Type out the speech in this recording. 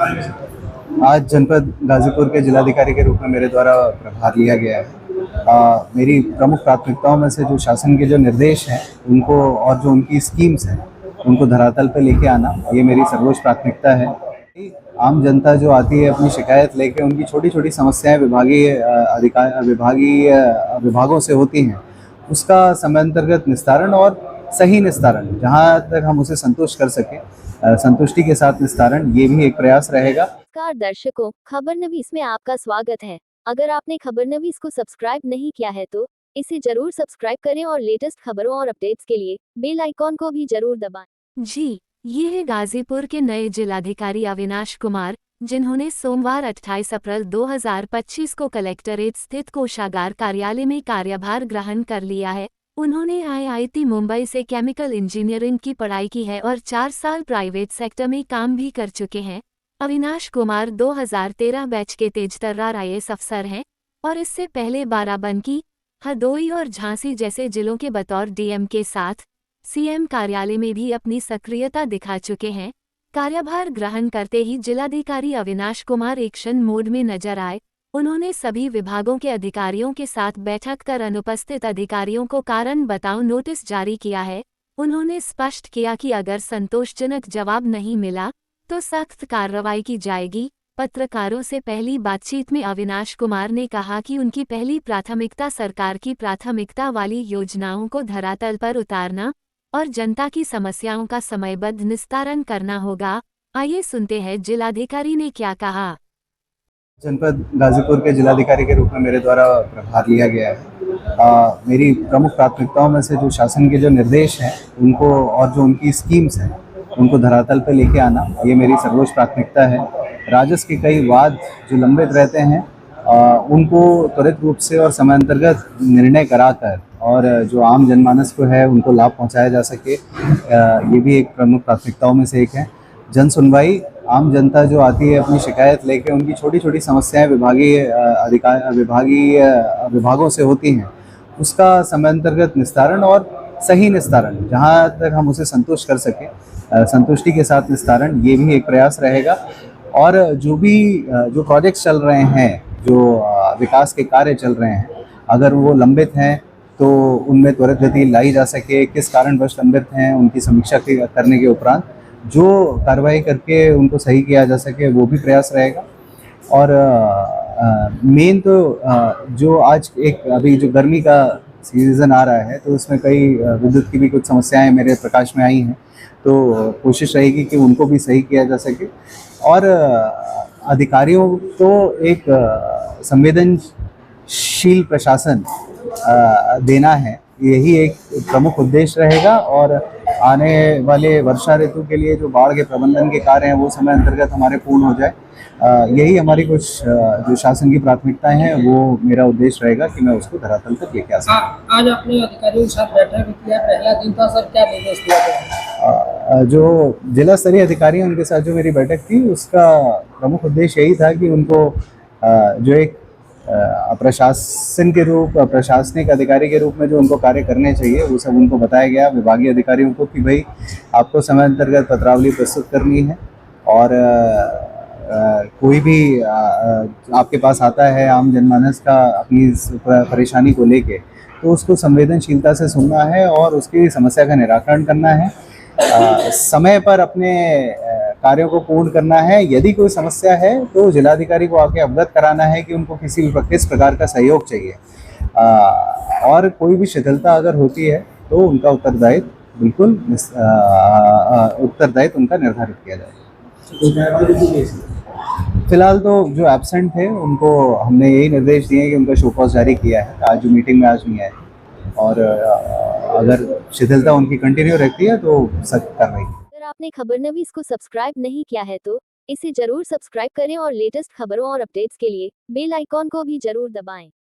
आज जनपद गाजीपुर के जिलाधिकारी के रूप में मेरे द्वारा प्रभार लिया गया है। मेरी प्रमुख प्राथमिकताओं में से जो शासन के जो निर्देश हैं उनको और जो उनकी स्कीम्स हैं उनको धरातल पर लेके आना, ये मेरी सर्वोच्च प्राथमिकता है। आम जनता जो आती है अपनी शिकायत लेके, उनकी छोटी छोटी समस्याएं विभागीय विभागों से होती हैं, उसका समयांतर्गत निस्तारण और सही निस्तारण, जहां तक हम उसे संतुष्ट कर सकें, संतुष्टि के साथ निस्तारण, ये भी एक प्रयास रहेगा। नमस्कार दर्शकों, खबरनवीस में आपका स्वागत है। अगर आपने खबरनवीस को सब्सक्राइब नहीं किया है तो इसे जरूर सब्सक्राइब करें और लेटेस्ट खबरों और अपडेट्स के लिए बेल आइकॉन को भी जरूर दबाएं। जी, ये है गाजीपुर के नए जिलाधिकारी अविनाश कुमार, जिन्होंने सोमवार 28 अप्रैल 2025 को कलेक्टरेट स्थित कोषागार कार्यालय में कार्यभार ग्रहण कर लिया है। उन्होंने आईआईटी मुंबई से केमिकल इंजीनियरिंग की पढ़ाई की है और 4 साल प्राइवेट सेक्टर में काम भी कर चुके हैं। अविनाश कुमार 2013 बैच के तेजतर्रार आईएएस अफसर हैं और इससे पहले बाराबंकी, हरदोई और झांसी जैसे जिलों के बतौर डीएम के साथ सीएम कार्यालय में भी अपनी सक्रियता दिखा चुके हैं। कार्यभार ग्रहण करते ही जिलाधिकारी अविनाश कुमार एक्शन मोड में नजर आए। उन्होंने सभी विभागों के अधिकारियों के साथ बैठक कर अनुपस्थित अधिकारियों को कारण बताओ नोटिस जारी किया है। उन्होंने स्पष्ट किया कि अगर संतोषजनक जवाब नहीं मिला तो सख्त कार्रवाई की जाएगी। पत्रकारों से पहली बातचीत में अविनाश कुमार ने कहा कि उनकी पहली प्राथमिकता सरकार की प्राथमिकता वाली योजनाओं को धरातल पर उतारना और जनता की समस्याओं का समयबद्ध निस्तारण करना होगा। आइए सुनते हैं जिलाधिकारी ने क्या कहा। जनपद गाजीपुर के जिलाधिकारी के रूप में मेरे द्वारा प्रभार लिया गया है। मेरी प्रमुख प्राथमिकताओं में से जो शासन के जो निर्देश हैं उनको और जो उनकी स्कीम्स हैं उनको धरातल पर लेके आना, ये मेरी सर्वोच्च प्राथमिकता है। राजस्व के कई वाद जो लंबित रहते हैं उनको त्वरित रूप से और समयांतर्गत निर्णय कराकर और जो आम जनमानस को है उनको लाभ पहुंचाया जा सके, ये भी एक प्रमुख प्राथमिकताओं में से एक है। जन सुनवाई, आम जनता जो आती है अपनी शिकायत लेके, उनकी छोटी छोटी समस्याएं विभागीय विभागों से होती हैं, उसका समयांतर्गत निस्तारण और सही निस्तारण, जहां तक हम उसे संतुष्ट कर सकें, संतुष्टि के साथ निस्तारण, ये भी एक प्रयास रहेगा। और जो प्रोजेक्ट्स चल रहे हैं, जो विकास के कार्य चल रहे हैं, अगर वो लंबित हैं तो उनमें त्वरित गति लाई जा सके, किस कारणवश लंबित हैं उनकी समीक्षा करने के उपरांत जो कार्रवाई करके उनको सही किया जा सके, वो भी प्रयास रहेगा। और मेन तो जो आज एक अभी जो गर्मी का सीज़न आ रहा है तो उसमें कई विद्युत की भी कुछ समस्याएं मेरे प्रकाश में आई हैं, तो कोशिश रहेगी कि उनको भी सही किया जा सके। और अधिकारियों को एक संवेदनशील प्रशासन देना है, यही एक प्रमुख उद्देश्य रहेगा। और आने वाले वर्षा ऋतु के लिए जो बाढ़ के प्रबंधन के कार्य हैं वो समय अंतर्गत हमारे पूर्ण हो जाए, यही हमारी कुछ जो शासन की प्राथमिकताएं हैं, वो मेरा उद्देश्य रहेगा कि मैं उसको धरातल तक लेके आ सकूं। आज आपने अधिकारियों के साथ बैठक भी किया, पहला दिन था सर, क्या निर्देश दिया गया? जो जिला स्तरीय अधिकारी हैं उनके साथ जो मेरी बैठक थी, उसका प्रमुख उद्देश्य यही था कि उनको जो एक प्रशासनिक अधिकारी के रूप में जो उनको कार्य करने चाहिए वो सब उनको बताया गया, विभागीय अधिकारियों को, कि भाई आपको समय अंतर्गत पत्रावली प्रस्तुत करनी है और कोई भी आपके पास आता है आम जनमानस का अपनी परेशानी को लेके, तो उसको संवेदनशीलता से सुनना है और उसकी समस्या का निराकरण करना है, समय पर अपने कार्यों को पूर्ण करना है। यदि कोई समस्या है तो जिलाधिकारी को आके अवगत कराना है कि उनको किस प्रकार का सहयोग चाहिए, और कोई भी शिथिलता अगर होती है तो उनका उत्तरदायित्व उनका निर्धारित किया जाएगा। फिलहाल तो जो एब्सेंट थे उनको हमने यही निर्देश दिए कि उनका शो कॉज जारी किया है, आज जो मीटिंग में आज नहीं आए, और अगर शिथिलता उनकी कंटिन्यू रहती है तो सख्त कार्रवाई। अगर आपने खबरनवीस को सब्सक्राइब नहीं किया है तो इसे जरूर सब्सक्राइब करें और लेटेस्ट खबरों और अपडेट्स के लिए बेल आइकॉन को भी जरूर दबाएं।